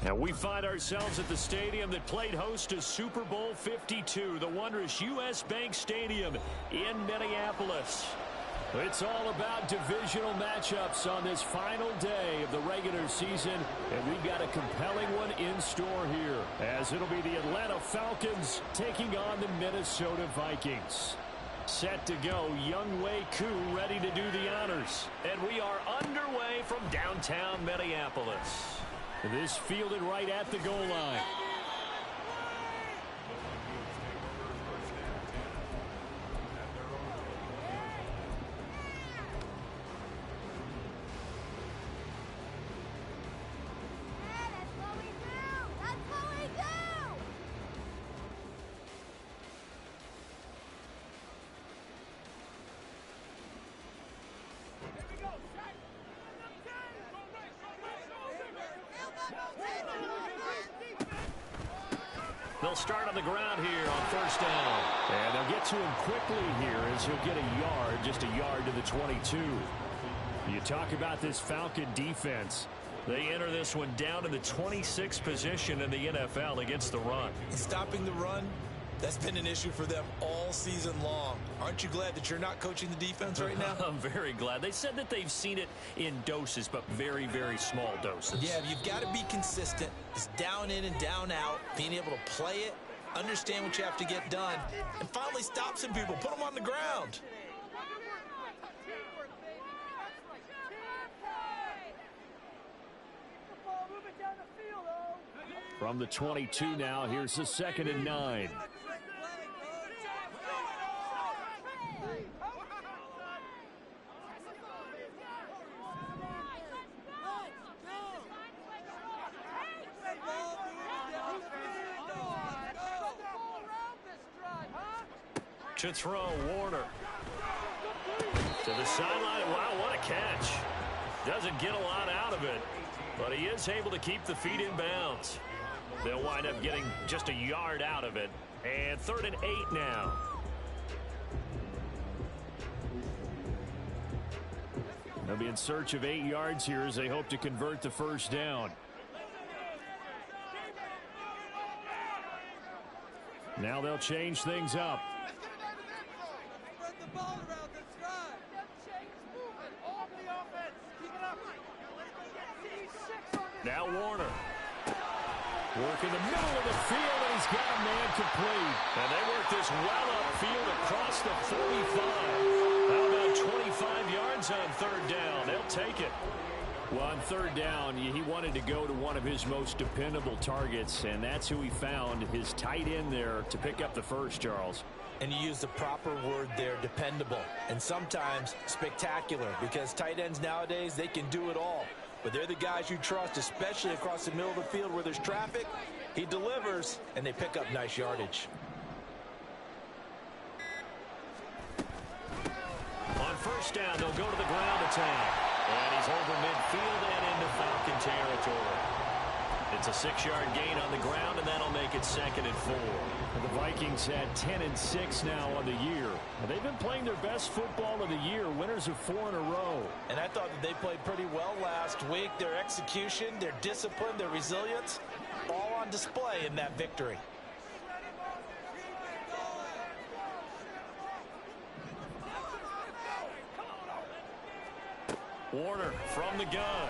And we find ourselves at the stadium that played host to Super Bowl 52, the wondrous U.S. Bank Stadium in Minneapolis. It's all about divisional matchups on this final day of the regular season, and we've got a compelling one in store here, as it'll be the Atlanta Falcons taking on the Minnesota Vikings. Set to go, Younghoe Koo ready to do the honors. And we are underway from downtown Minneapolis. This fielded right at the goal line. They'll start on the ground here on first down. And they'll get to him quickly here as he'll get a yard, just a yard to the 22. You talk about this Falcon defense. They enter this one down in the 26th position in the NFL against the run. Stopping the run, that's been an issue for them all season long. Aren't you glad that you're not coaching the defense right now? I'm very glad. They said that they've seen it in doses, but very, very small doses. Yeah, you've got to be consistent. It's down in and down out, being able to play it, understand what you have to get done, and finally stop some people, put them on the ground. From the 22 now, here's the 2nd and 9. To throw, Warner. To the sideline. Wow, what a catch. Doesn't get a lot out of it, but he is able to keep the feet in bounds. They'll wind up getting just a yard out of it. And 3rd and 8 now. They'll be in search of 8 yards here as they hope to convert the first down. Now they'll change things up. Now Warner. Work in the middle of the field, and he's got a man complete. And they work this well upfield across the 45. How about 25 yards on 3rd down? They'll take it. Well, on 3rd down, he wanted to go to one of his most dependable targets, and that's who he found, his tight end there, to pick up the first, Charles. And you use the proper word there, dependable, and sometimes spectacular, because tight ends nowadays, they can do it all. But they're the guys you trust, especially across the middle of the field where there's traffic. He delivers, and they pick up nice yardage. On first down, they'll go to the ground attack. And he's over midfield and into Falcon territory. It's a 6-yard gain on the ground, and that'll make it 2nd and 4. And the Vikings had 10 and 6 now on the year. And they've been playing their best football of the year, winners of 4 in a row. And I thought that they played pretty well last week. Their execution, their discipline, their resilience, all on display in that victory. Warner from the gun.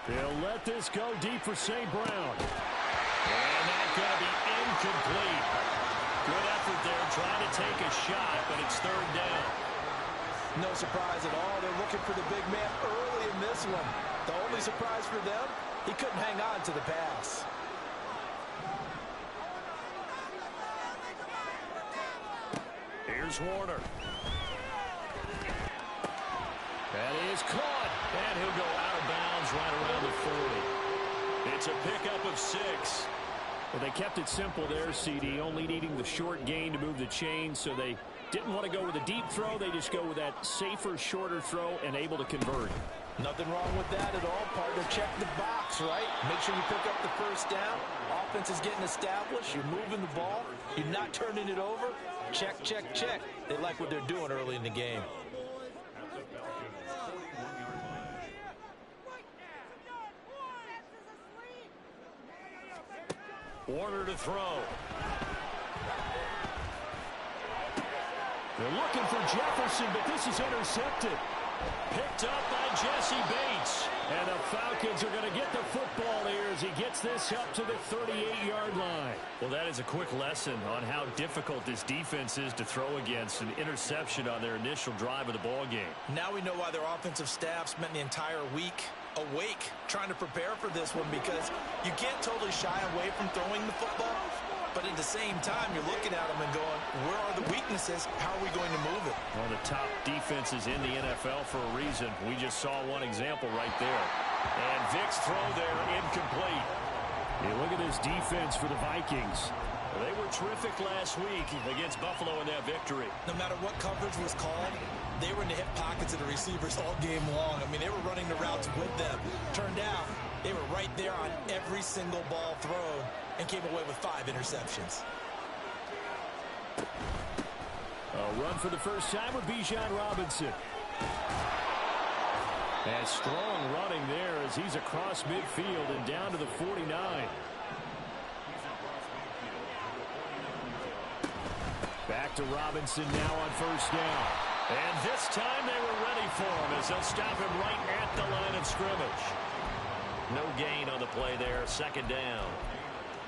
They'll let this go deep for St. Brown. And that's going to be incomplete. Good effort there trying to take a shot, but it's 3rd down. No surprise at all. They're looking for the big man early in this one. The only surprise for them, he couldn't hang on to the pass. Here's Warner. That is caught, and he'll go out of bounds right around the 40. It's a pickup of 6. Well, they kept it simple there, CD, only needing the short gain to move the chains, so they didn't want to go with a deep throw. They just go with that safer, shorter throw and able to convert. Nothing wrong with that at all, partner. Check the box, right? Make sure you pick up the first down. Offense is getting established. You're moving the ball. You're not turning it over. Check, check, check. They like what they're doing early in the game. Warner to throw. They're looking for Jefferson, but this is intercepted. Picked up by Jesse Bates. And the Falcons are going to get the football here as he gets this up to the 38-yard line. Well, that is a quick lesson on how difficult this defense is to throw against. An interception on their initial drive of the ball game. Now we know why their offensive staff spent the entire week awake trying to prepare for this one, because you can't totally shy away from throwing the football. But at the same time, you're looking at them and going, where are the weaknesses? How are we going to move it? One of the top defenses in the NFL for a reason. We just saw one example right there. And Vic's throw there incomplete. Yeah, look at this defense for the Vikings. They were terrific last week against Buffalo in that victory. No matter what coverage was called, they were in the hip pockets of the receivers all game long. I mean, they were running the routes with them. Turned out, they were right there on every single ball thrown and came away with 5 interceptions. A run for the first time with Bijan Robinson. And strong running there as he's across midfield and down to the 49. Back to Robinson now on first down. And this time they were ready for him as they'll stop him right at the line of scrimmage. No gain on the play there, second down.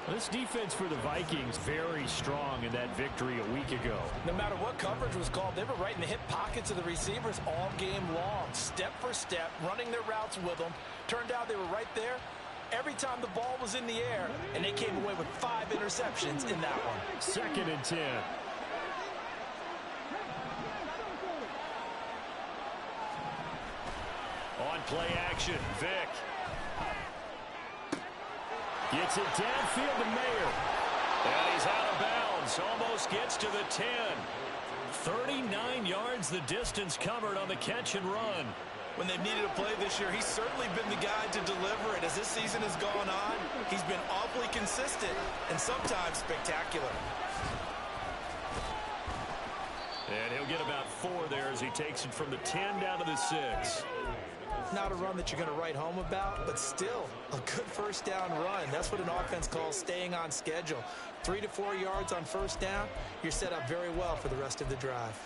This defense for the Vikings very strong in that victory a week ago. No matter what coverage was called, they were right in the hip pockets of the receivers all game long. Step for step, running their routes with them. Turned out they were right there every time the ball was in the air, and they came away with 5 interceptions in that one. 2nd and 10. On play action, Vic. Gets it downfield to Mayer. And he's out of bounds. Almost gets to the 10. 39 yards the distance covered on the catch and run. When they've needed a play this year, he's certainly been the guy to deliver it. As this season has gone on, he's been awfully consistent and sometimes spectacular. And he'll get about 4 there as he takes it from the 10 down to the 6. Not a run that you're going to write home about, but still a good first down run. That's what an offense calls staying on schedule. 3 to 4 yards on first down, you're set up very well for the rest of the drive.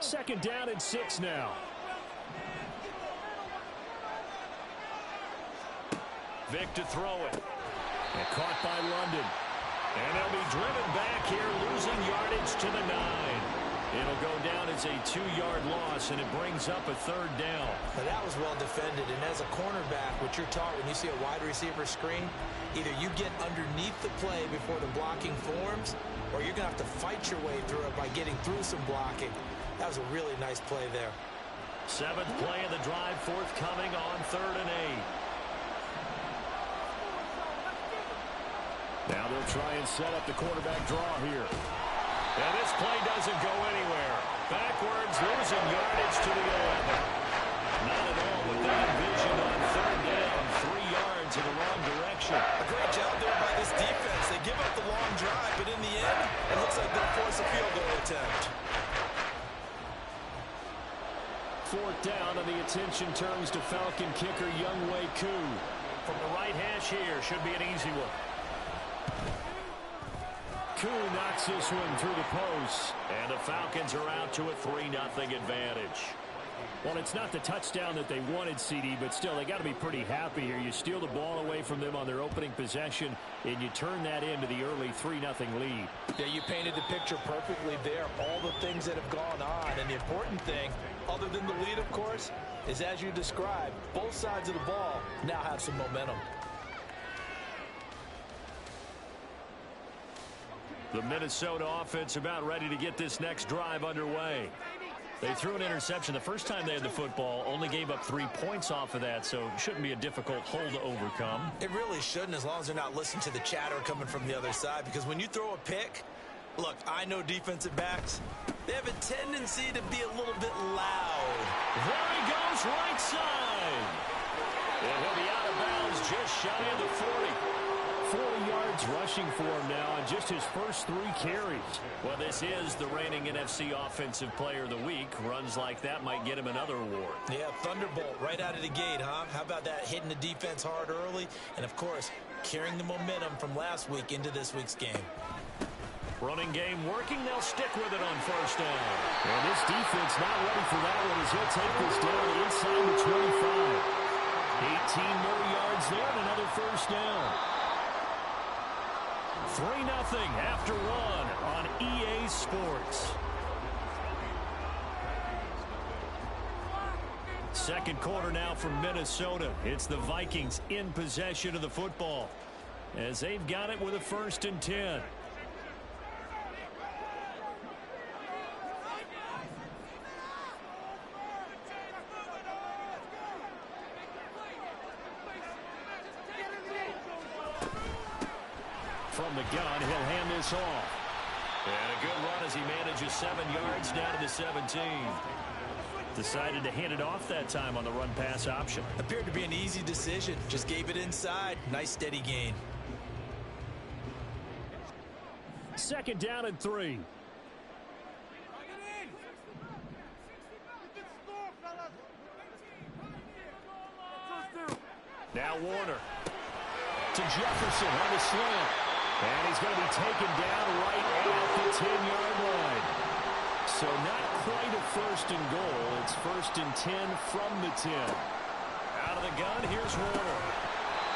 Second down and 6 now. Vic to throw it. And caught by London. And they'll be driven back here, losing yardage to the 9. It'll go down as a 2-yard loss, and it brings up a 3rd down. Now that was well defended, and as a cornerback, what you're taught when you see a wide receiver screen, either you get underneath the play before the blocking forms, or you're going to have to fight your way through it by getting through some blocking. That was a really nice play there. 7th play of the drive forthcoming on 3rd and 8. Now they'll try and set up the quarterback draw here. And this play doesn't go anywhere. Backwards, losing yardage to the 11. Not at all what they envisioned on 3rd down. 3 yards in the wrong direction. A great job there by this defense. They give up the long drive, but in the end, it looks like they'll force a field goal attempt. 4th down, and the attention turns to Falcon kicker Younghoe Koo. From the right hash here, should be an easy one. Koo knocks this one through the post, and the Falcons are out to a 3-0 advantage. Well, it's not the touchdown that they wanted, CD, but still, they got to be pretty happy here. You steal the ball away from them on their opening possession, and you turn that into the early 3-0 lead. Yeah, you painted the picture perfectly there. All the things that have gone on, and the important thing, other than the lead, of course, is as you described, both sides of the ball now have some momentum. The Minnesota offense about ready to get this next drive underway. They threw an interception the first time they had the football, only gave up 3 points off of that, so it shouldn't be a difficult hole to overcome. It really shouldn't, as long as they're not listening to the chatter coming from the other side, because when you throw a pick, Look, I know defensive backs. They have a tendency to be a little bit loud. There he goes, right side. And he'll be out of bounds just shy of the 40. 40 yards rushing for him now on just his first 3 carries. Well, this is the reigning NFC Offensive Player of the Week. Runs like that might get him another award. Yeah, thunderbolt right out of the gate, huh? How about that, hitting the defense hard early? And, of course, carrying the momentum from last week into this week's game. Running game working. They'll stick with it on first down. And this defense not ready for that one as he'll take this down inside the 25. 18 more yards there and another first down. 3-0 after run on EA Sports. Second quarter now from Minnesota. It's the Vikings in possession of the football as they've got it with a 1st and 10. From the gun, he'll hand this off. And a good run as he manages 7 yards down to the 17. Decided to hand it off that time on the run-pass option. Appeared to be an easy decision. Just gave it inside. Nice steady gain. 2nd down and 3. Now Warner to Jefferson on the slant. And he's going to be taken down right at the 10-yard line. So not quite a 1st and goal. It's 1st and 10 from the 10. Out of the gun, here's Warner.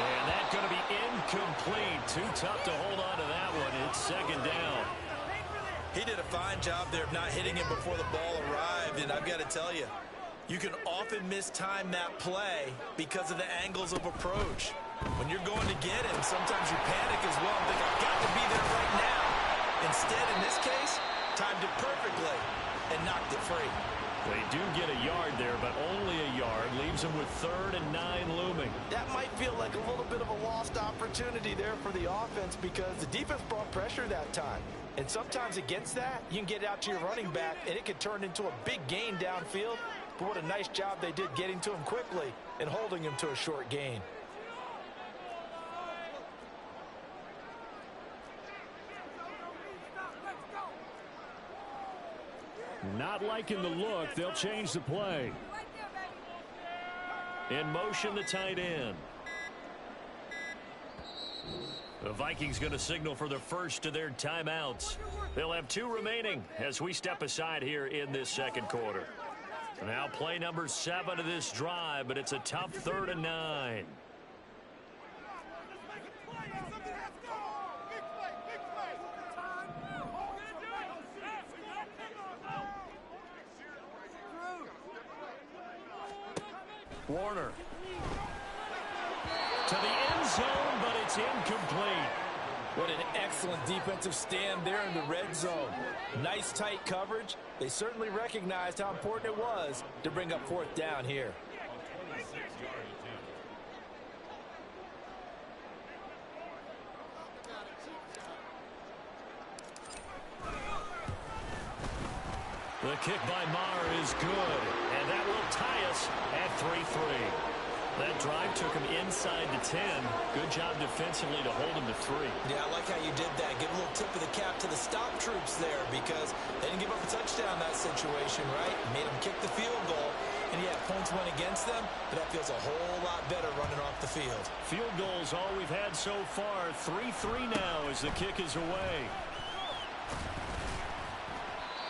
And that's going to be incomplete. Too tough to hold on to that one. It's 2nd down. He did a fine job there of not hitting him before the ball arrived. And I've got to tell you, you can often mistime that play because of the angles of approach. When you're going to get him, sometimes you panic as well and think, I've got to be there right now. Instead, in this case, timed it perfectly and knocked it free. They do get a yard there, but only a yard. Leaves them with 3rd and 9 looming. That might feel like a little bit of a lost opportunity there for the offense because the defense brought pressure that time. And sometimes against that, you can get out to your running back, and it could turn into a big gain downfield. But what a nice job they did getting to him quickly and holding him to a short gain. Not liking the look. They'll change the play. In motion, the tight end. The Vikings going to signal for the first of their timeouts. They'll have 2 remaining as we step aside here in this 2nd quarter. Now play number 7 of this drive, but it's a tough 3rd and 9. Warner to the end zone, but it's incomplete. What an excellent defensive stand there in the red zone. Nice tight coverage. They certainly recognized how important it was to bring up 4th down here. The kick by Maher is good, and that will tie us at 3-3. That drive took him inside the 10. Good job defensively to hold him to 3. Yeah, I like how you did that. Give a little tip of the cap to the stop troops there because they didn't give up a touchdown in that situation, right? Made them kick the field goal. And yeah, points went against them, but that feels a whole lot better running off the field. Field goals all we've had so far. 3-3 now as the kick is away.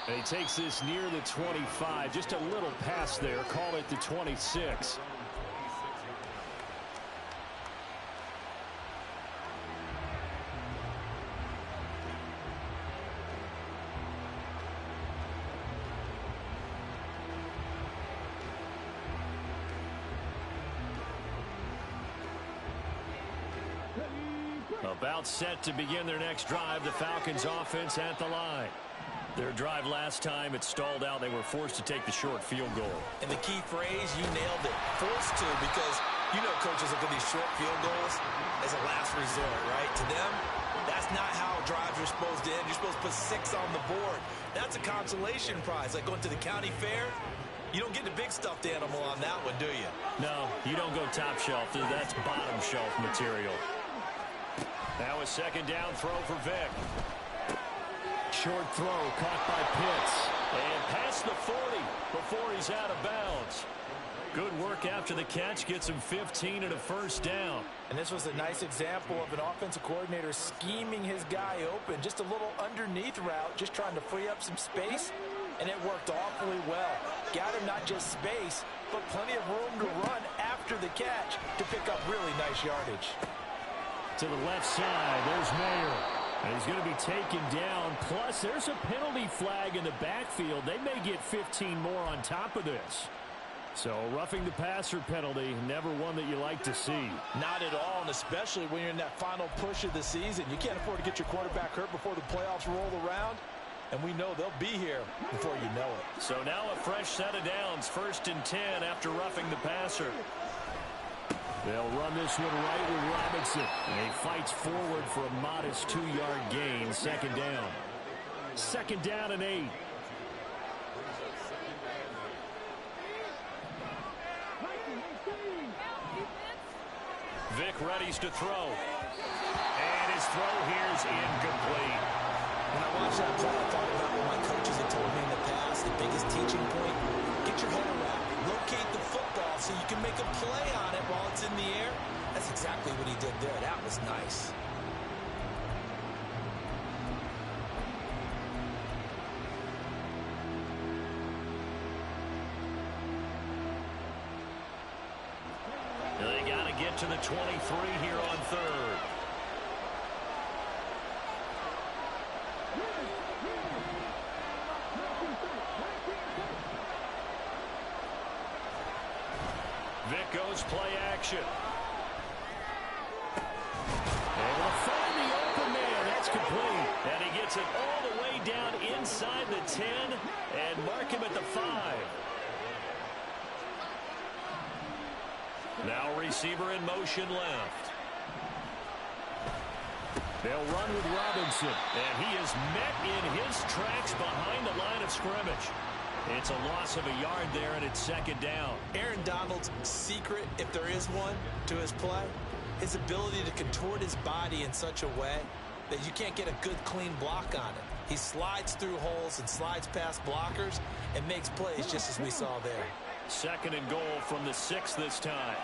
And he takes this near the 25. Just a little pass there. Call it the 26. About set to begin their next drive. The Falcons offense at the line. Their drive last time, it stalled out. They were forced to take the short field goal. And the key phrase, you nailed it. Forced to, because you know coaches look at these short field goals as a last resort, right? To them, that's That's not how drives are supposed to end. You're supposed to put 6 on the board. That's a consolation prize, like going to the county fair. You don't get the big stuffed animal on that one, do you? No, you don't go top shelf. That's bottom shelf material. Now a second down throw for Vic. Short throw caught by Pitts. And past the 40 before he's out of bounds. Good work after the catch. Gets him 15 and a first down. And this was a nice example of an offensive coordinator scheming his guy open. Just a little underneath route, just trying to free up some space. And it worked awfully well. Got him not just space, but plenty of room to run after the catch to pick up really nice yardage. To the left side, there's Mayer. And he's going to be taken down. Plus, there's a penalty flag in the backfield. They may get 15 more on top of this. So, roughing the passer penalty, never one that you like to see. Not at all, and especially when you're in that final push of the season. You can't afford to get your quarterback hurt before the playoffs roll around. And we know they'll be here before you know it. So now a fresh set of downs. 1st and 10 after roughing the passer. They'll run this one right with Robinson. And he fights forward for a modest 2-yard gain. 2nd down. 2nd down and 8. Vic readies to throw. And his throw here is incomplete. When I watched that play, I thought about what my coaches had told me in the past. The biggest teaching point, get your head around. Locate the football so you can make a play on it while it's in the air. That's exactly what he did there. That was nice. They got to get to the 23 here on 3rd. Vic goes play action. Able to find the open man. That's complete. And he gets it all the way down inside the 10 and mark him at the 5. Now receiver in motion left. They'll run with Robinson. And he is met in his tracks behind the line of scrimmage. It's a loss of a yard there, and it's 2nd down. Aaron Donald's secret, if there is one, to his play, his ability to contort his body in such a way that you can't get a good, clean block on it. He slides through holes and slides past blockers and makes plays just as we saw there. 2nd and goal from the 6 this time.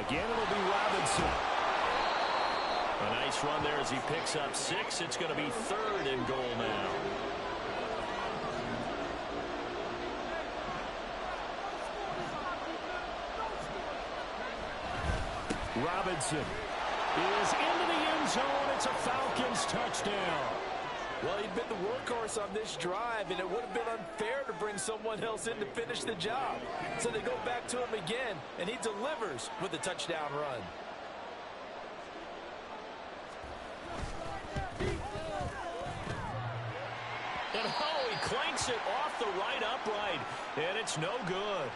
Again, it'll be Robinson. A nice run there as he picks up 6. It's going to be 3rd and goal now. Robinson is into the end zone. It's a Falcons touchdown. Well, he'd been the workhorse on this drive, and it would have been unfair to bring someone else in to finish the job. So they go back to him again, and he delivers with a touchdown run. And he clanks it off the right upright, and it's no good.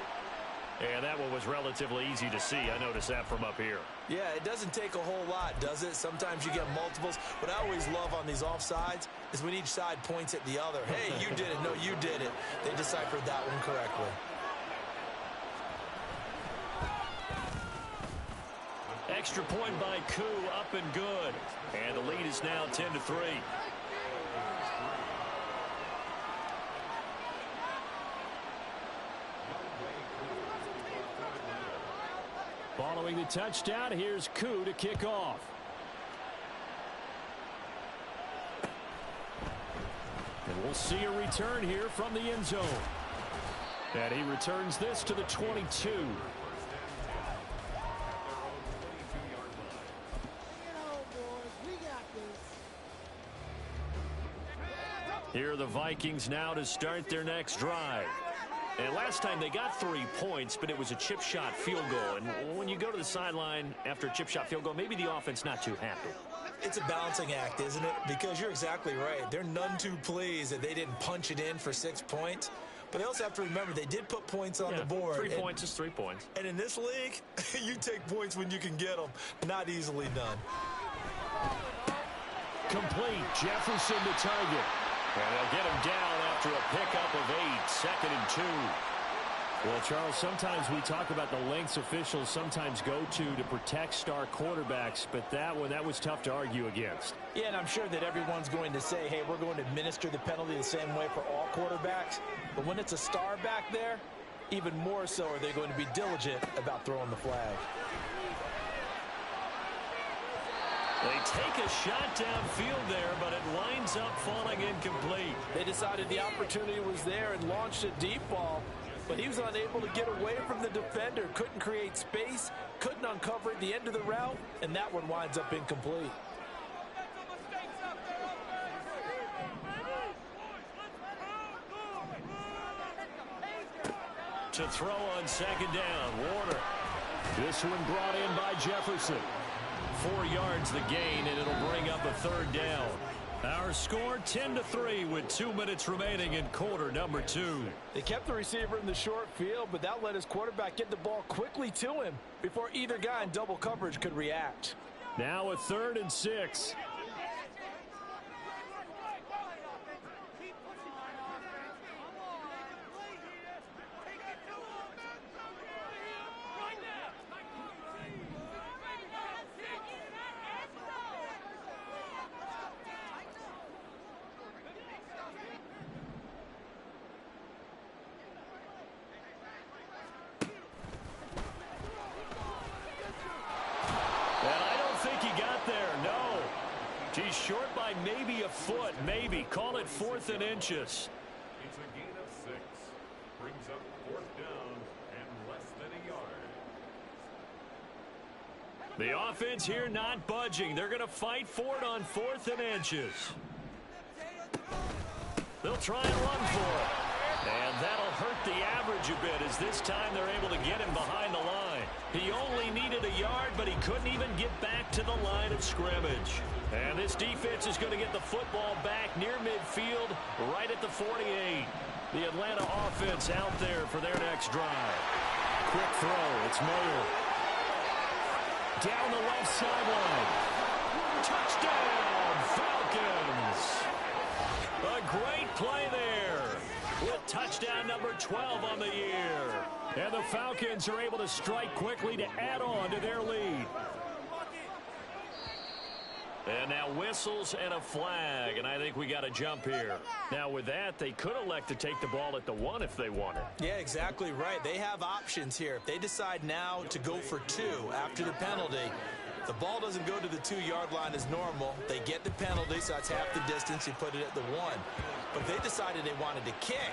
And that one was relatively easy to see. I noticed that from up here. Yeah, it doesn't take a whole lot, does it? Sometimes you get multiples. What I always love on these offsides is when each side points at the other. Hey, you did it. No, you did it. They deciphered that one correctly. Extra point by Koo, up and good. And the lead is now 10-3. Following the touchdown, here's Koo to kick off. And we'll see a return here from the end zone. And he returns this to the 22. Here are the Vikings now to start their next drive. And last time they got 3 points, but it was a chip shot field goal. And when you go to the sideline after a chip shot field goal, maybe the offense not too happy. It's a balancing act, isn't it? Because you're exactly right. They're none too pleased that they didn't punch it in for 6 points. But they also have to remember they did put points on the board. 3 points is 3 points. And in this league, you take points when you can get them. Not easily done. Complete. Jefferson to target. And they'll get him down after a pickup of 8. 2nd and 2. Well, Charles, sometimes we talk about the lengths officials sometimes go to protect star quarterbacks, but that was tough to argue against. Yeah, and I'm sure that everyone's going to say, hey, we're going to administer the penalty the same way for all quarterbacks. But when it's a star back there, even more so are they going to be diligent about throwing the flag. They take a shot downfield there, but it winds up falling incomplete. They decided the opportunity was there and launched a deep ball, but he was unable to get away from the defender, couldn't create space, couldn't uncover at the end of the route, and that one winds up incomplete. To throw on 2nd down, Warner. This one brought in by Jefferson. 4 yards the gain, and it'll bring up a 3rd down. Our score 10-3 with 2 minutes remaining in quarter number 2. They kept the receiver in the short field, but that let his quarterback get the ball quickly to him before either guy in double coverage could react. Now a 3rd and 6. He's short by maybe a foot, maybe. Call it 4th and inches. It's a gain of 6. Brings up 4th down and less than a yard. The offense here not budging. They're going to fight for it on 4th and inches. They'll try and run for it. And that'll hurt the average a bit as this time they're able to get him behind the line. He only needed a yard, but he couldn't even get back to the line of scrimmage. And this defense is going to get the football back near midfield, right at the 48. The Atlanta offense out there for their next drive. Quick throw. It's Mayer. Down the left sideline. Touchdown, Falcons. A great play there with touchdown number 12 on the year. And the Falcons are able to strike quickly to add on to their lead. And now whistles and a flag, and I think we got a jump here. Now with that, they could elect to take the ball at the 1 if they wanted. Yeah, exactly right. They have options here. If they decide now to go for 2 after the penalty, the ball doesn't go to the 2-yard line as normal. They get the penalty, so that's half the distance. You put it at the 1. But if they decided they wanted to kick,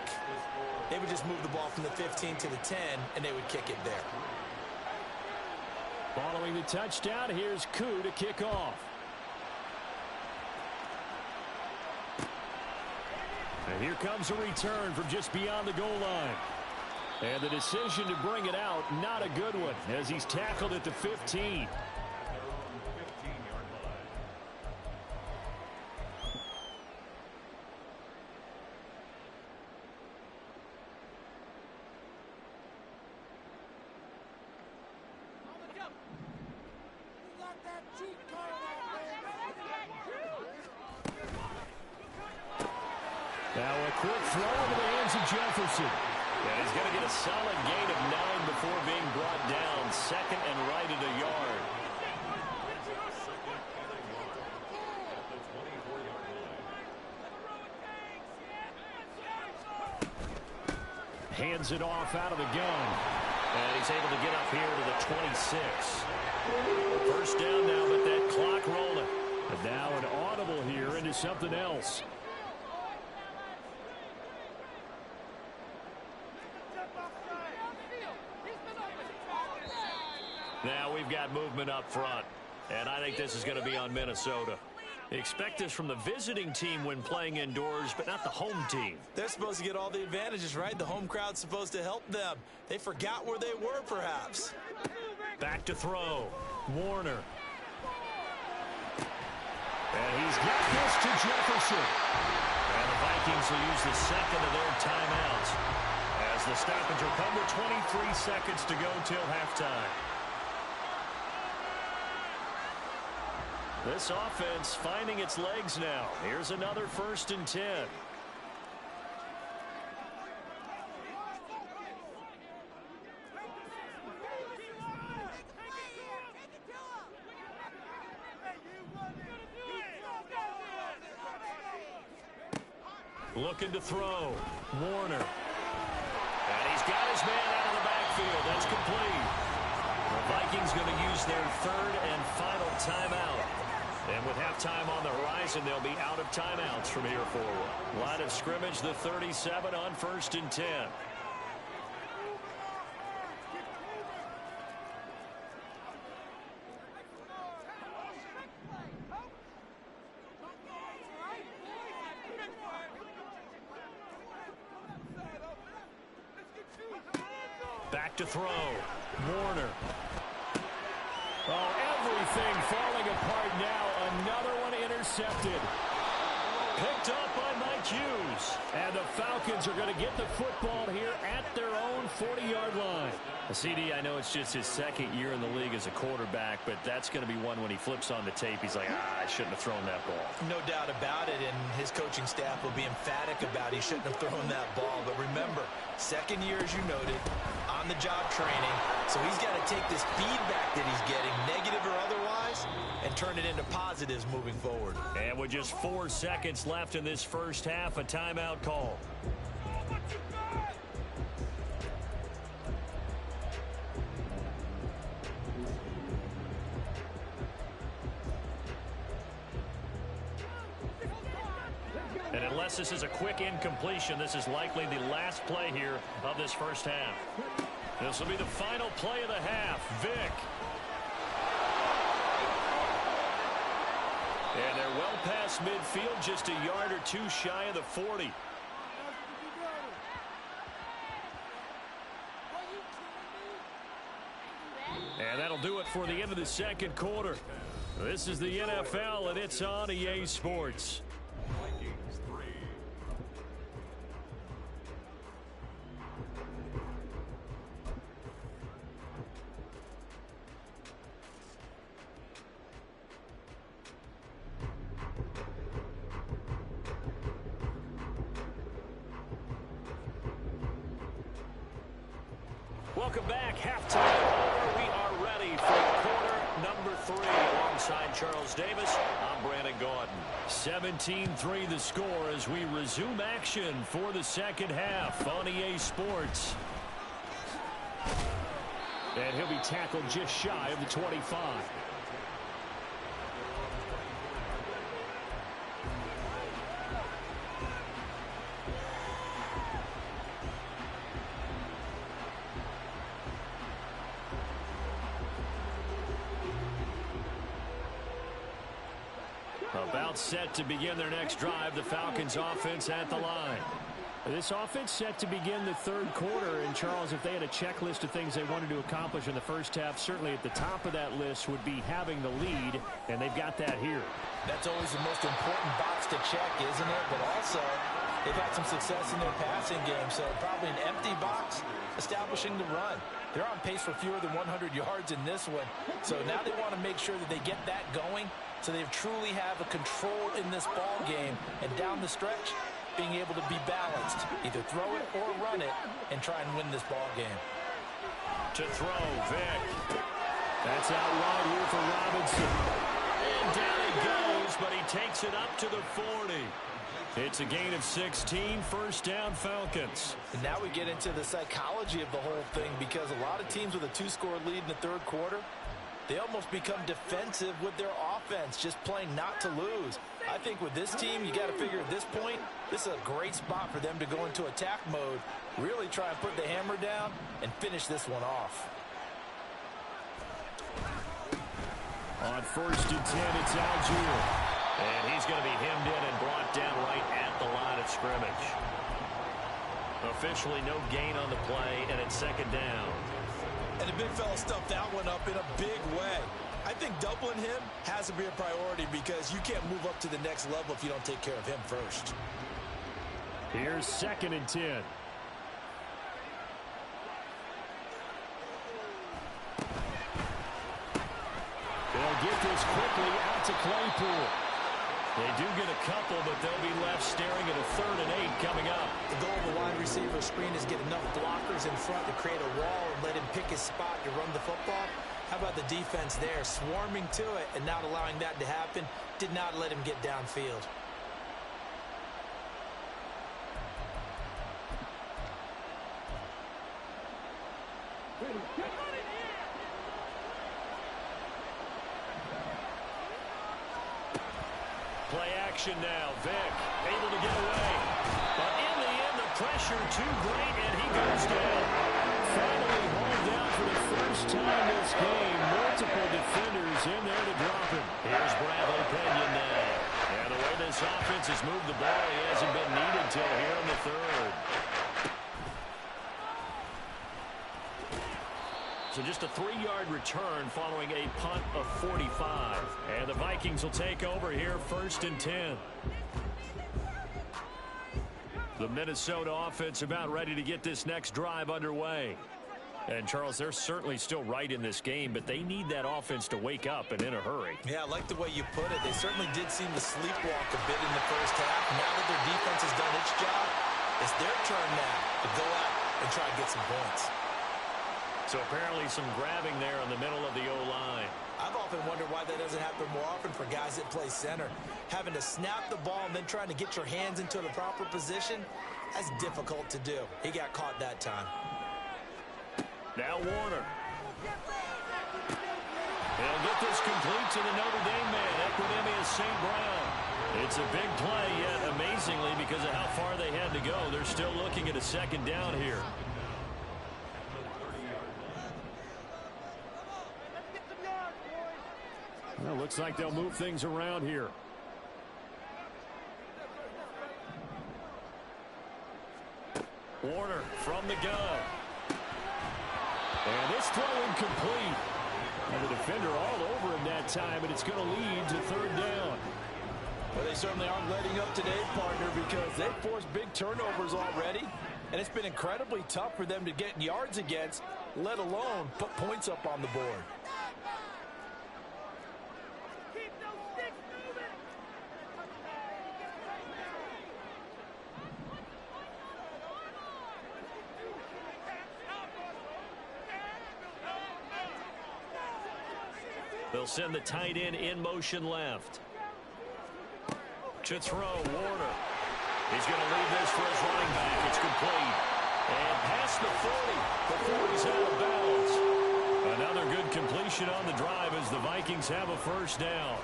they would just move the ball from the 15 to the 10, and they would kick it there. Following the touchdown, here's Koo to kick off. And here comes a return from just beyond the goal line. And the decision to bring it out, not a good one, as he's tackled at the 15. Now a quick throw into the hands of Jefferson. And he's going to get a solid gain of 9 before being brought down. 2nd and right at a yard. Hands it off out of the gun. And he's able to get up here to the 26. First down now, but that clock rolling. And now an audible here into something else. Now we've got movement up front, and I think this is going to be on Minnesota. Expect this from the visiting team when playing indoors, but not the home team. They're supposed to get all the advantages, right? The home crowd's supposed to help them. They forgot where they were, perhaps. Back to throw. Warner. And he's got this to Jefferson. And the Vikings will use the second of their timeouts as the stoppage will come with 23 seconds to go till halftime. This offense finding its legs now. Here's another 1st and 10. Looking to throw. Warner. And he's got his man out of the backfield. That's complete. The Vikings going to use their 3rd and final timeout. And with halftime on the horizon, they'll be out of timeouts from here forward. Line of scrimmage, the 37 on 1st and 10. Back to throw. Warner. Oh, everything falling apart now. Another one intercepted. Picked up by Mike Hughes. And the Falcons are going to get the football here at their own 40-yard line. CD, I know it's just his 2nd year in the league as a quarterback, but that's going to be one when he flips on the tape. He's like, I shouldn't have thrown that ball. No doubt about it, and his coaching staff will be emphatic about he shouldn't have thrown that ball. But remember, 2nd year, as you noted, on-the-job training. So he's got to take this feedback that he's getting, negative or otherwise, and turn it into positives moving forward. And with just 4 seconds left in this first half, a timeout call. And unless this is a quick incompletion, this is likely the last play here of this first half. This will be the final play of the half. Vick. And they're well past midfield, just a yard or 2 shy of the 40. And that'll do it for the end of the 2nd quarter. This is the NFL, and it's on EA Sports. Welcome back. Halftime over. We are ready for quarter number 3. Alongside Charles Davis, I'm Brandon Gaudin. 17-3 the score as we resume action for the 2nd half on EA Sports. And he'll be tackled just shy of the 25. About set to begin their next drive. The Falcons offense at the line. This offense set to begin the 3rd quarter. And Charles, if they had a checklist of things they wanted to accomplish in the first half, certainly at the top of that list would be having the lead. And they've got that here. That's always the most important box to check, isn't it? But also, they've had some success in their passing game. So probably an empty box establishing the run. They're on pace for fewer than 100 yards in this one. So now they want to make sure that they get that going, so they truly have a control in this ball game, and down the stretch, being able to be balanced, either throw it or run it, and try and win this ball game. To throw, Vick. That's out wide here for Robinson. And down it goes, but he takes it up to the 40. It's a gain of 16, 1st down Falcons. And now we get into the psychology of the whole thing, because a lot of teams with a 2-score lead in the 3rd quarter, they almost become defensive with their offense, just playing not to lose. I think with this team, you got to figure at this point, this is a great spot for them to go into attack mode, really try and put the hammer down and finish this one off. On 1st and 10, it's Algier. And he's going to be hemmed in and brought down right at the line of scrimmage. Officially no gain on the play, and it's 2nd down. And the big fella stuffed that one up in a big way. I think doubling him has to be a priority because you can't move up to the next level if you don't take care of him first. Here's 2nd and 10. They'll get this quickly out to Claypool. They do get a couple, but they'll be left staring at a 3rd and 8 coming up. The goal of a wide receiver screen is get enough blockers in front to create a wall and let him pick his spot to run the football. How about the defense there, swarming to it and not allowing that to happen? Did not let him get downfield. Play action now. Vick able to get away. But in the end, the pressure too great, and he goes down. Finally hauled down for the first time this game. Multiple defenders in there to drop him. Here's Bradley Pinion now. And the way this offense has moved the ball, he hasn't been needed till here in the 3rd. So just a 3-yard return following a punt of 45. And the Vikings will take over here 1st and 10. The Minnesota offense about ready to get this next drive underway. And, Charles, they're certainly still right in this game, but they need that offense to wake up and in a hurry. Yeah, I like the way you put it. They certainly did seem to sleepwalk a bit in the first half. Now that their defense has done its job, it's their turn now to go out and try to get some points. So apparently some grabbing there in the middle of the O-line. I've often wondered why that doesn't happen more often for guys that play center. Having to snap the ball and then trying to get your hands into the proper position, that's difficult to do. He got caught that time. Now Warner. They'll get this complete to the Notre Dame man, Equinemius St. Brown. It's a big play, yet amazingly, because of how far they had to go, they're still looking at a 2nd down here. Well, looks like they'll move things around here. Warner from the gun. And this throw incomplete. And the defender all over him that time, and it's going to lead to 3rd down. Well, they certainly aren't letting up today, partner, because they've forced big turnovers already. And it's been incredibly tough for them to get yards against, let alone put points up on the board. They'll send the tight end in motion left. To throw, Warner. He's going to leave this for his running back. It's complete. And past the 40 before he's out of bounds. Another good completion on the drive as the Vikings have a 1st down.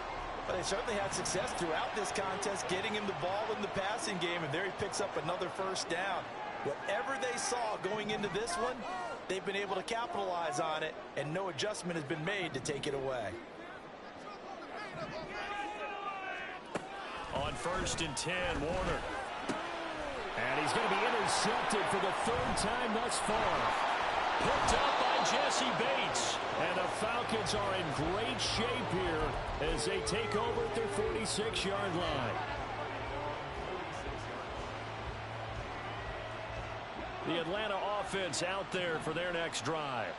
But they certainly had success throughout this contest getting him the ball in the passing game, and there he picks up another 1st down. Whatever they saw going into this one, they've been able to capitalize on it, and no adjustment has been made to take it away. On 1st and 10, Warner. And he's going to be intercepted for the 3rd time thus far. Picked up by Jesse Bates. And the Falcons are in great shape here as they take over at their 46-yard line. The Atlanta offense out there for their next drive.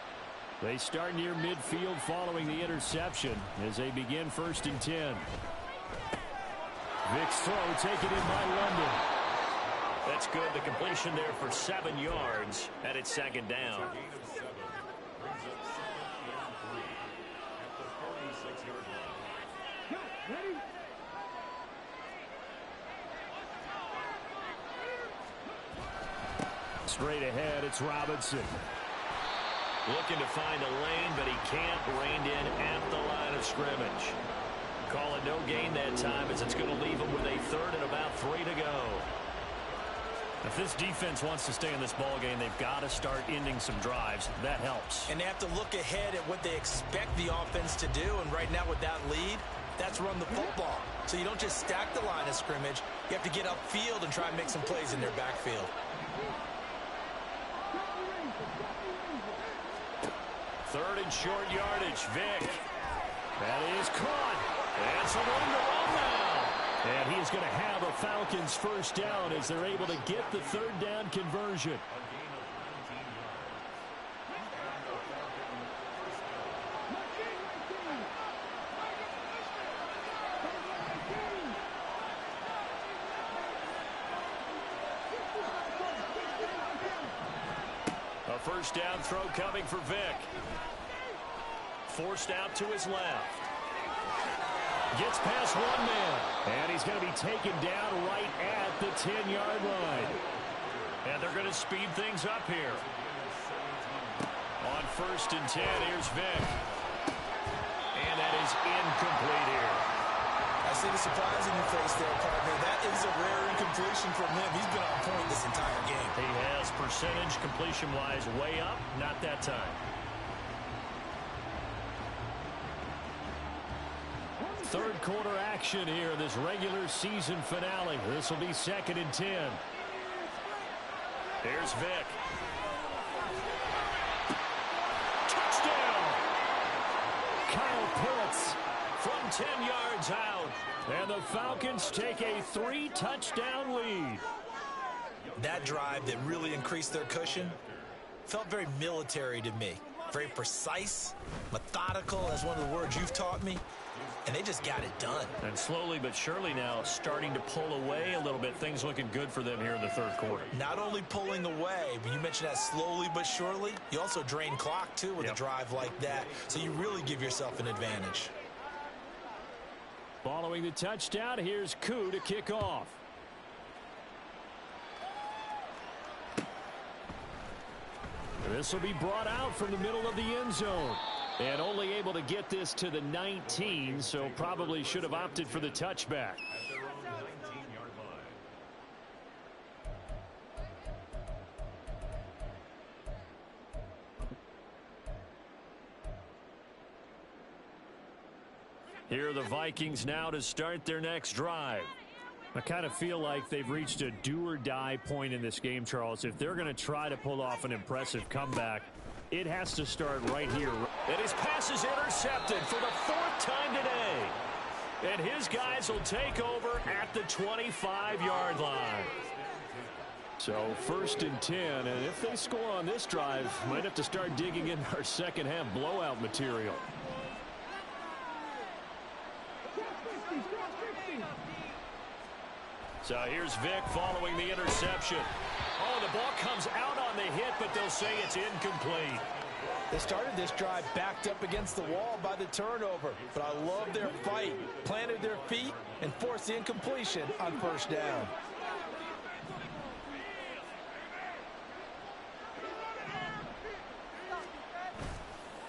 They start near midfield following the interception as they begin 1st and 10. Vick's throw taken in by London. That's good. The completion there for 7 yards, and it's 2nd down. Straight ahead, it's Robinson. Looking to find a lane, but he can't. Reined in at the line of scrimmage. Call it no gain that time as it's going to leave him with a 3rd and about 3 to go. If this defense wants to stay in this ball game, they've got to start ending some drives. That helps. And they have to look ahead at what they expect the offense to do. And right now with that lead, that's run the football. So you don't just stack the line of scrimmage. You have to get upfield and try and make some plays in their backfield. 3rd and short yardage. Vick. That is caught. It's a room to run now. And he is going to have a Falcons first down as they're able to get the third down conversion. A first down throw coming for Vic. Forced out to his left. Gets past one man. And he's going to be taken down right at the 10-yard line. And they're going to speed things up here. On 1st and 10, here's Vic. And that is incomplete here. I see the surprise in your face there, partner. That is a rare incompletion from him. He's been on point this entire game. He has percentage completion-wise way up. Not that time. Third quarter action here, this regular season finale. This will be 2nd and 10. Here's Vic. Touchdown! Kyle Pitts from 10 yards out. And the Falcons take a 3-touchdown lead. That drive that really increased their cushion felt very military to me. Very precise, methodical, that's one of the words you've taught me. And they just got it done. And slowly but surely now starting to pull away a little bit. Things looking good for them here in the third quarter. Not only pulling away, but you mentioned that slowly but surely. You also drain clock, too, with a drive like that. So you really give yourself an advantage. Following the touchdown, here's Koo to kick off. This will be brought out from the middle of the end zone. And only able to get this to the 19, so probably should have opted for the touchback. At their own 19-yard line. Here are the Vikings now to start their next drive. I kind of feel like they've reached a do-or-die point in this game, Charles. If they're going to try to pull off an impressive comeback, it has to start right here. And his pass is intercepted for the 4th time today. And his guys will take over at the 25-yard line. So 1st and 10, and if they score on this drive, might have to start digging in our second-half blowout material. So here's Vic following the interception. Oh, the ball comes out on the hit, but they'll say it's incomplete. They started this drive backed up against the wall by the turnover, but I love their fight. Planted their feet and forced the incompletion on 1st down.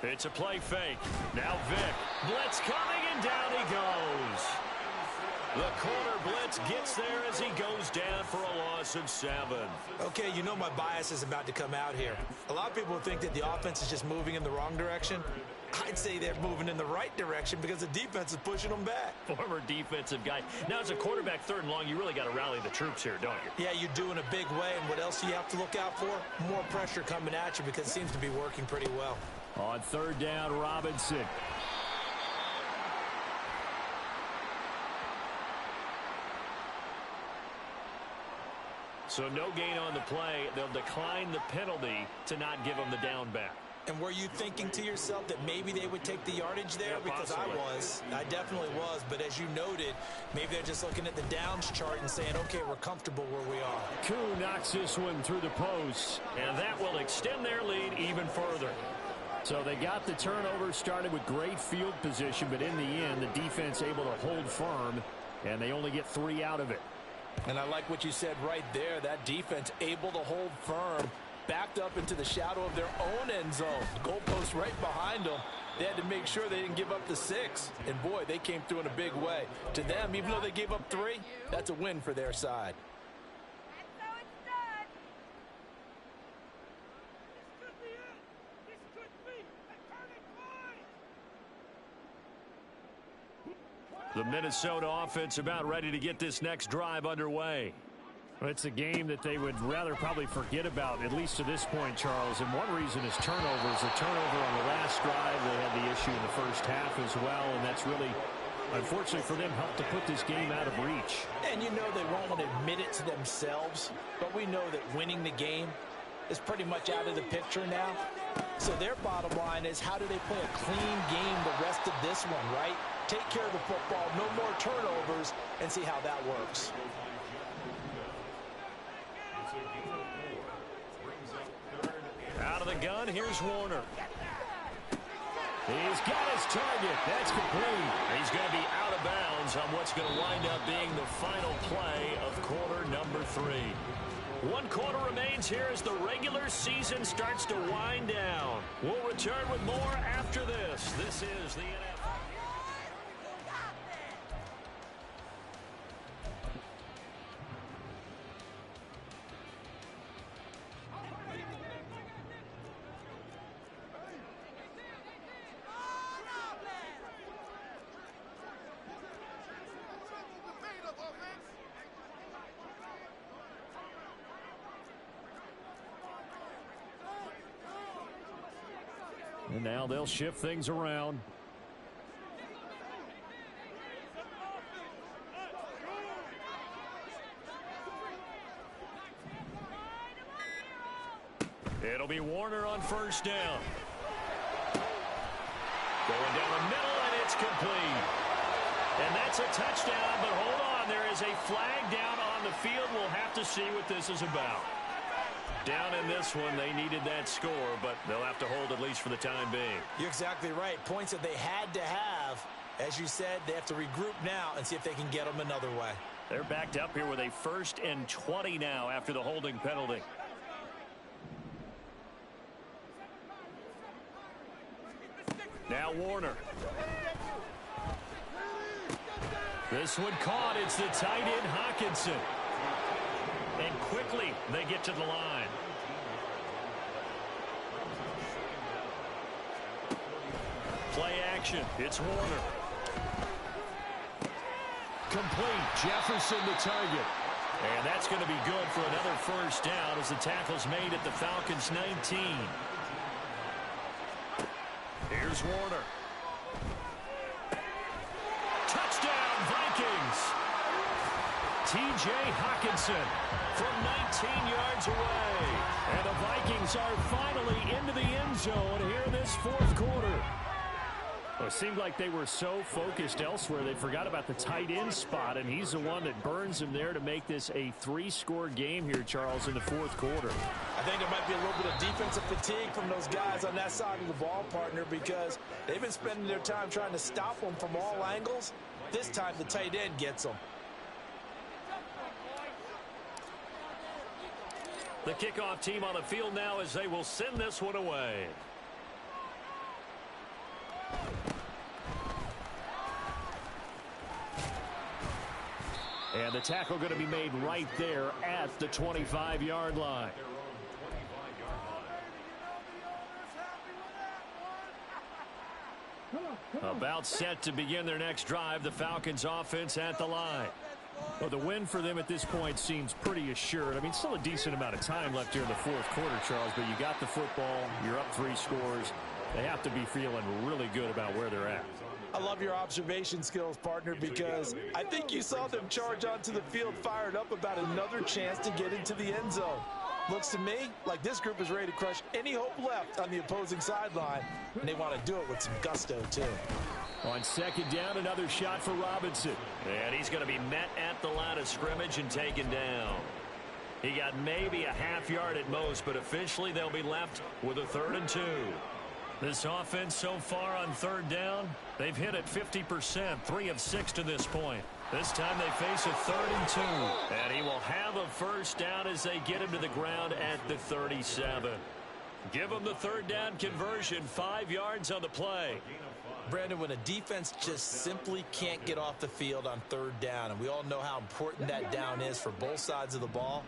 It's a play fake. Now Vic. Blitz coming, and down he goes. The corner blitz gets there as he goes down for a loss of 7. Okay, you know my bias is about to come out here. A lot of people think that the offense is just moving in the wrong direction. I'd say they're moving in the right direction because the defense is pushing them back. Former defensive guy. Now, as a quarterback 3rd and long, you really got to rally the troops here, don't you? Yeah, you do in a big way, and what else do you have to look out for? More pressure coming at you because it seems to be working pretty well. On 3rd down, Robinson. So no gain on the play. They'll decline the penalty to not give them the down back. And were you thinking to yourself that maybe they would take the yardage there? Yeah, because possibly. I definitely was. But as you noted, maybe they're just looking at the downs chart and saying, okay, we're comfortable where we are. Koo knocks this one through the post, and that will extend their lead even further. So they got the turnover, started with great field position, but in the end, the defense able to hold firm, and they only get 3 out of it. And I like what you said right there. That defense able to hold firm, backed up into the shadow of their own end zone. The goalpost right behind them. They had to make sure they didn't give up the 6. And, boy, they came through in a big way. To them, even though they gave up 3, that's a win for their side. The Minnesota offense about ready to get this next drive underway. It's a game that they would rather probably forget about, at least to this point, Charles. And one reason is turnovers. A turnover on the last drive. They had the issue in the first half as well, and that's really, unfortunately for them, helped to put this game out of reach. And you know they won't want to admit it to themselves, but we know that winning the game is pretty much out of the picture now. So their bottom line is, how do they play a clean game the rest of this one, right? Take care of the football, no more turnovers, and see how that works. Out of the gun, here's Warner. He's got his target. That's complete. He's going to be out of bounds on what's going to wind up being the final play of quarter number 3. 1 quarter remains here as the regular season starts to wind down. We'll return with more after this. This is the NFL. And now they'll shift things around. It'll be Warner on first down. Going down the middle, and it's complete. And that's a touchdown, but hold on. There is a flag down on the field. We'll have to see what this is about. Down in this one, they needed that score, but they'll have to hold at least for the time being. You're exactly right. Points that they had to have. As you said, they have to regroup now and see if they can get them another way. They're backed up here with a 1st and 20 now after the holding penalty. Now Warner. This one caught. It's the tight end Hawkinson. And quickly they get to the line. Play action. It's Warner. Complete. Jefferson the target. And that's going to be good for another first down as the tackle's made at the Falcons 19. Here's Warner. Touchdown, Vikings. T.J. Hawkinson from 19 yards away. And the Vikings are finally into the end zone here in this 4th quarter. Well, it seemed like they were so focused elsewhere they forgot about the tight end spot, and he's the one that burns him there to make this a 3-score game here, Charles, in the 4th quarter. I think there might be a little bit of defensive fatigue from those guys on that side of the ball, partner, because they've been spending their time trying to stop them from all angles. This time the tight end gets them. The kickoff team on the field now as they will send this one away. And the tackle going to be made right there at the 25-yard line. About set to begin their next drive, the Falcons offense at the line. Well, the win for them at this point seems pretty assured. I mean, still a decent amount of time left here in the 4th quarter, Charles, but you got the football, you're up 3 scores. They have to be feeling really good about where they're at. I love your observation skills, partner, because I think you saw them charge onto the field fired up about another chance to get into the end zone. Looks to me like this group is ready to crush any hope left on the opposing sideline, and they want to do it with some gusto, too. On 2nd down, another shot for Robinson. And he's going to be met at the line of scrimmage and taken down. He got maybe a half yard at most, but officially they'll be left with a 3rd and 2. This offense so far on 3rd down, they've hit it 50%, 3 of 6 to this point. This time they face a 3rd and 2. And he will have a first down as they get him to the ground at the 37. Give him the 3rd down conversion, 5 yards on the play. Brandon, when a defense just simply can't get off the field on 3rd down, and we all know how important that down is for both sides of the ball,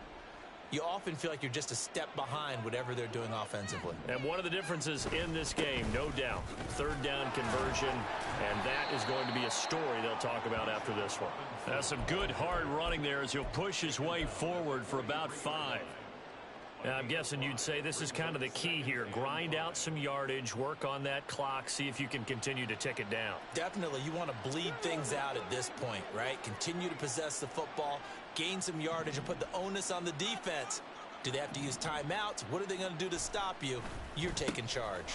you often feel like you're just a step behind whatever they're doing offensively. And one of the differences in this game, no doubt, third down conversion, and that is going to be a story they'll talk about after this one. That's some good hard running there as he'll push his way forward for about 5. Now, I'm guessing you'd say this is kind of the key here. Grind out some yardage, work on that clock, see if you can continue to tick it down. Definitely, you want to bleed things out at this point, right? Continue to possess the football, gain some yardage, and put the onus on the defense. Do they have to use timeouts? What are they going to do to stop you? You're taking charge.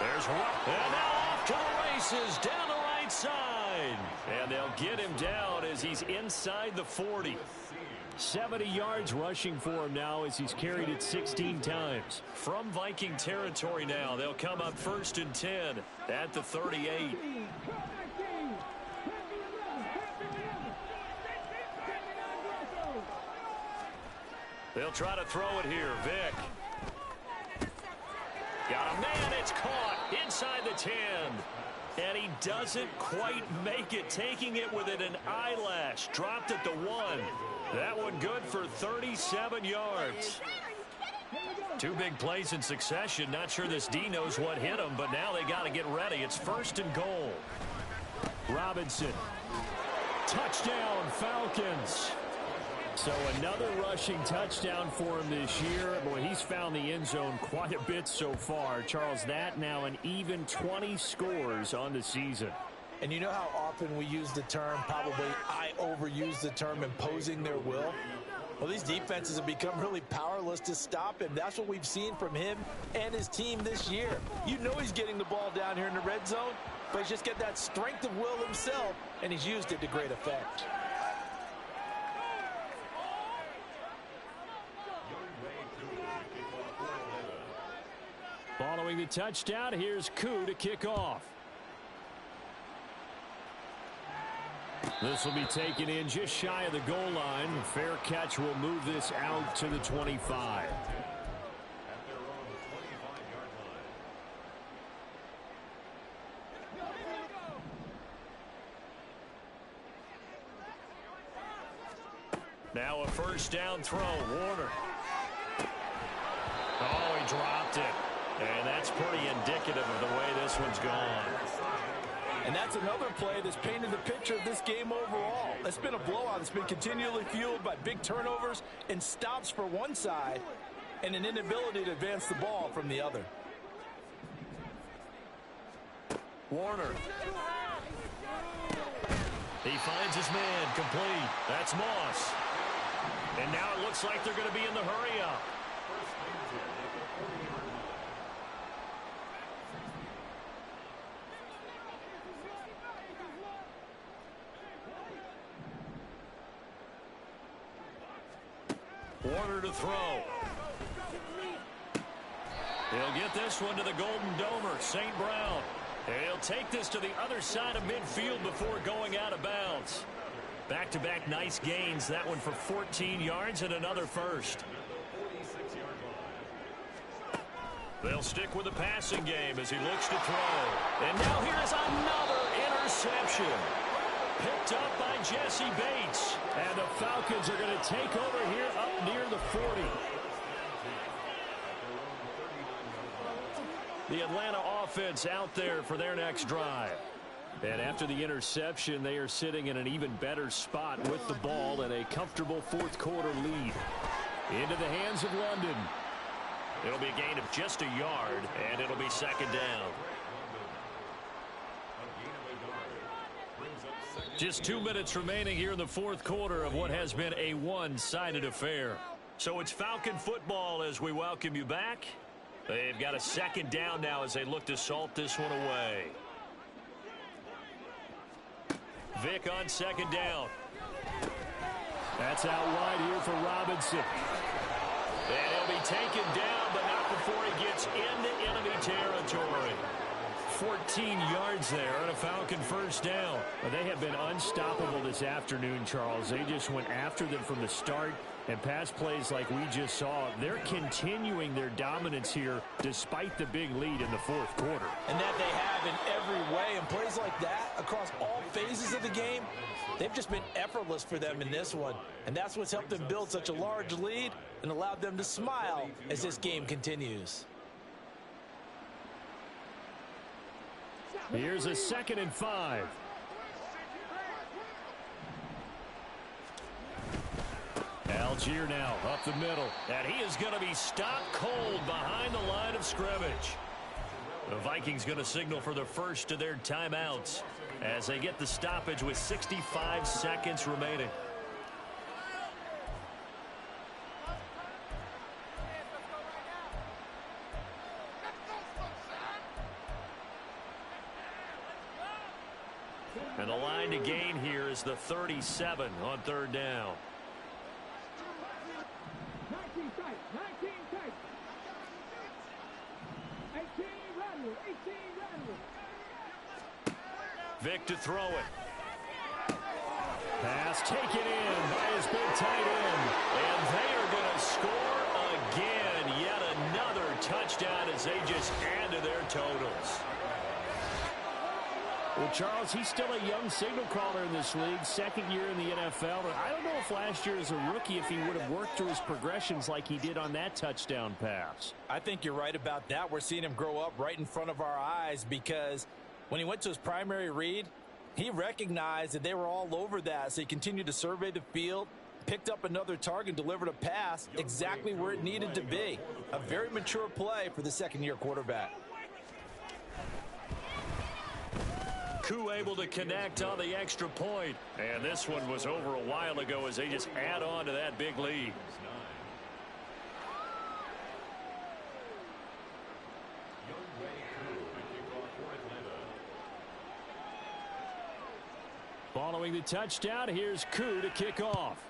There's one. And now off to the races down the right side. And they'll get him down as he's inside the 40. 70 yards rushing for him now as he's carried it 16 times. From Viking territory now, they'll come up 1st and 10 at the 38. They'll try to throw it here. Vick. Got a man. It's caught inside the 10. And he doesn't quite make it, taking it within an eyelash. Dropped at the 1. That one good for 37 yards. 2 big plays in succession. Not sure this D knows what hit him, but now they got to get ready. It's 1st and goal. Robinson. Touchdown, Falcons. So another rushing touchdown for him this year. Boy, he's found the end zone quite a bit so far. Charles, that now an even 20 scores on the season. And you know how often we use the term, probably I overuse the term, imposing their will? Well, these defenses have become really powerless to stop him. That's what we've seen from him and his team this year. You know he's getting the ball down here in the red zone, but he's just got that strength of will himself, and he's used it to great effect. Following the touchdown, here's Koo to kick off. This will be taken in just shy of the goal line. Fair catch will move this out to the 25. Now a 1st down throw. Warner. Oh, he dropped it. And that's pretty indicative of the way this one's gone. And that's another play that's painted the picture of this game overall. It's been a blowout. It's been continually fueled by big turnovers and stops for one side and an inability to advance the ball from the other. Warner. He finds his man complete. That's Moss. And now it looks like they're going to be in the hurry up. Warner to throw. He'll get this one to the Golden Domer, St. Brown. And he'll take this to the other side of midfield before going out of bounds. Back-to-back nice gains. That one for 14 yards and another first. They'll stick with the passing game as he looks to throw. And now here's another interception. Picked up by Jesse Bates. And the Falcons are going to take over here up near the 40. The Atlanta offense out there for their next drive. And after the interception, they are sitting in an even better spot with the ball and a comfortable 4th quarter lead. Into the hands of London. It'll be a gain of just a yard, and it'll be 2nd down. Just 2 minutes remaining here in the 4th quarter of what has been a one-sided affair. So it's Falcon football as we welcome you back. They've got a 2nd down now as they look to salt this one away. Vick on 2nd down. That's out wide here for Robinson. And he'll be taken down, but not before he gets into enemy territory. 14 yards there on a Falcon first down. But they have been unstoppable this afternoon, Charles. They just went after them from the start. And pass plays like we just saw, they're continuing their dominance here despite the big lead in the fourth quarter. And that they have in every way. And plays like that across all phases of the game, they've just been effortless for them in this one. And that's what's helped them build such a large lead and allowed them to smile as this game continues. Here's a 2nd and 5. Algier now up the middle, and he is going to be stopped cold behind the line of scrimmage. The Vikings going to signal for the first of their timeouts as they get the stoppage with 65 seconds remaining. And the line to gain here is the 37 on 3rd down. Vic to throw it. Pass taken in by his big tight end. And they are going to score again. Yet another touchdown as they just add to their totals. Well, Charles, he's still a young signal caller in this league, 2nd year in the NFL. And I don't know if last year as a rookie, if he would have worked through his progressions like he did on that touchdown pass. I think you're right about that. We're seeing him grow up right in front of our eyes because when he went to his primary read, he recognized that they were all over that. So he continued to survey the field, picked up another target, delivered a pass exactly where it needed to be. A very mature play for the 2nd-year quarterback. Koo able to connect on the extra point. And this one was over a while ago as they just add on to that big lead. Following the touchdown, here's Koo to kick off.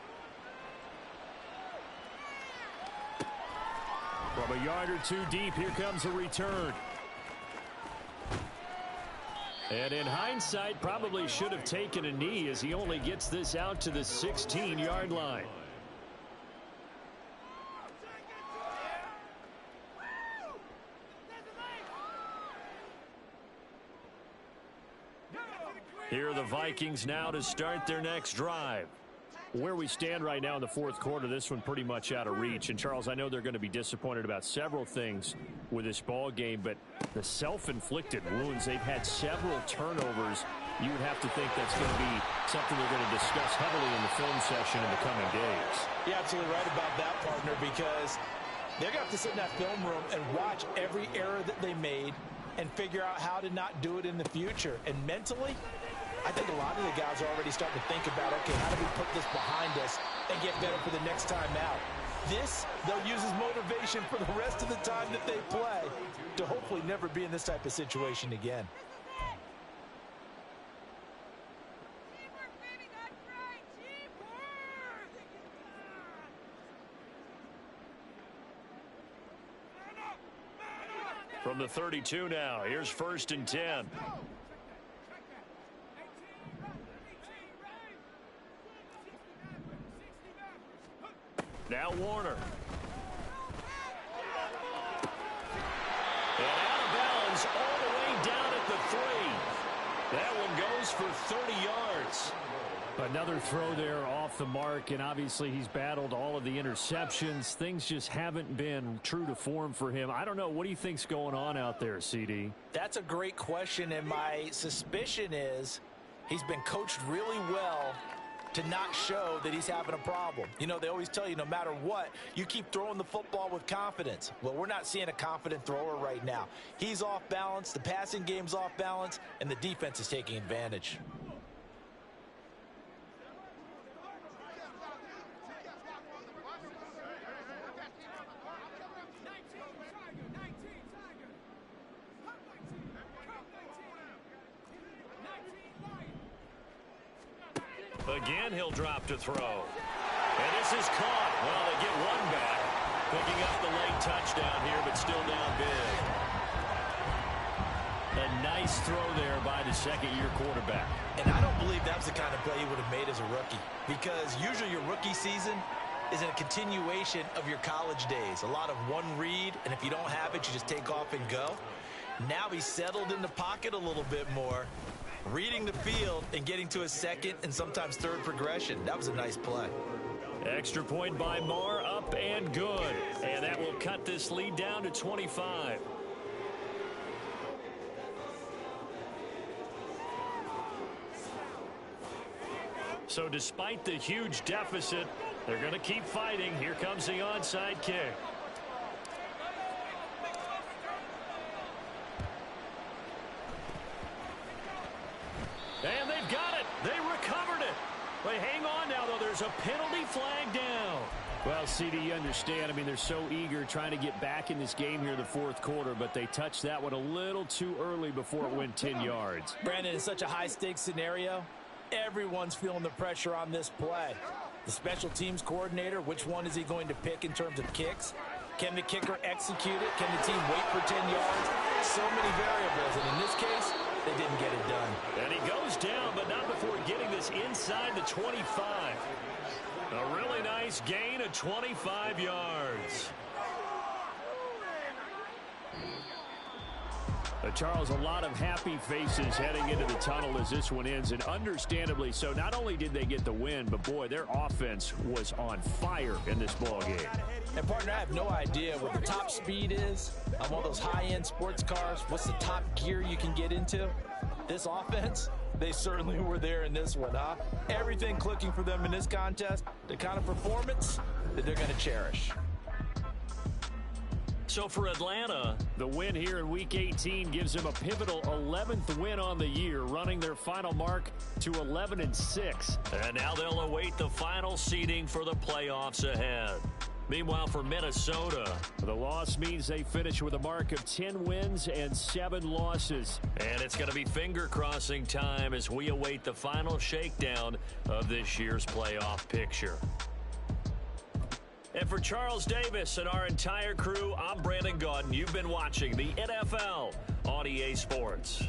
From a yard or two deep, here comes a return. And in hindsight, probably should have taken a knee as he only gets this out to the 16-yard line. Here are the Vikings now to start their next drive. Where we stand right now in the fourth quarter, this one pretty much out of reach. And, Charles, I know they're going to be disappointed about several things with this ball game, but the self-inflicted wounds, they've had several turnovers. You would have to think that's going to be something they're going to discuss heavily in the film session in the coming days. You're absolutely right about that, partner, because they're going to have to sit in that film room and watch every error that they made and figure out how to not do it in the future. And mentally, I think a lot of the guys are already starting to think about, okay, how do we put this behind us and get better for the next time out? This, they'll use as motivation for the rest of the time that they play to hopefully never be in this type of situation again. From the 32 now, here's 1st and 10. Now Warner. And out of bounds all the way down at the 3. That one goes for 30 yards. Another throw there off the mark, and obviously he's battled all of the interceptions. Things just haven't been true to form for him. I don't know. What do you think's going on out there, CD? That's a great question, and my suspicion is he's been coached really well to not show that he's having a problem. You know, they always tell you no matter what, you keep throwing the football with confidence. Well, we're not seeing a confident thrower right now. He's off balance, the passing game's off balance, and the defense is taking advantage. Again, he'll drop to throw. And this is caught. Well, they get one back. Picking up the late touchdown here, but still down big. A nice throw there by the second-year quarterback. And I don't believe that was the kind of play he would have made as a rookie, because usually your rookie season is a continuation of your college days. A lot of one read, and if you don't have it, you just take off and go. Now he's settled in the pocket a little bit more, reading the field and getting to a second and sometimes third progression. That was a nice play. Extra point by Marr, up and good. And that will cut this lead down to 25. So despite the huge deficit, they're going to keep fighting. Here comes the onside kick. And they've got it. They recovered it. They hang on now, though. There's a penalty flag down. Well, CD, you understand. I mean, they're so eager trying to get back in this game here in the fourth quarter, but they touched that one a little too early before it went 10 yards. Brandon, in such a high-stakes scenario, everyone's feeling the pressure on this play. The special teams coordinator, which one is he going to pick in terms of kicks? Can the kicker execute it? Can the team wait for 10 yards? So many variables, and in this case, they didn't get it done. And he goes down, but not before getting this inside the 25. A really nice gain of 25 yards. Charles, a lot of happy faces heading into the tunnel as this one ends, and understandably so. Not only did they get the win, but boy, their offense was on fire in this ball game. And partner, I have no idea what the top speed is on one of those high-end sports cars. What's the top gear you can get into? This offense, they certainly were there in this one, huh? Everything clicking for them in this contest, the kind of performance that they're going to cherish. So for Atlanta, the win here in Week 18 gives them a pivotal 11th win on the year, running their final mark to 11-6. And now they'll await the final seeding for the playoffs ahead. Meanwhile, for Minnesota, the loss means they finish with a mark of 10 wins and 7 losses. And it's going to be finger-crossing time as we await the final shakedown of this year's playoff picture. And for Charles Davis and our entire crew, I'm Brandon Gaudin. You've been watching the NFL on EA Sports.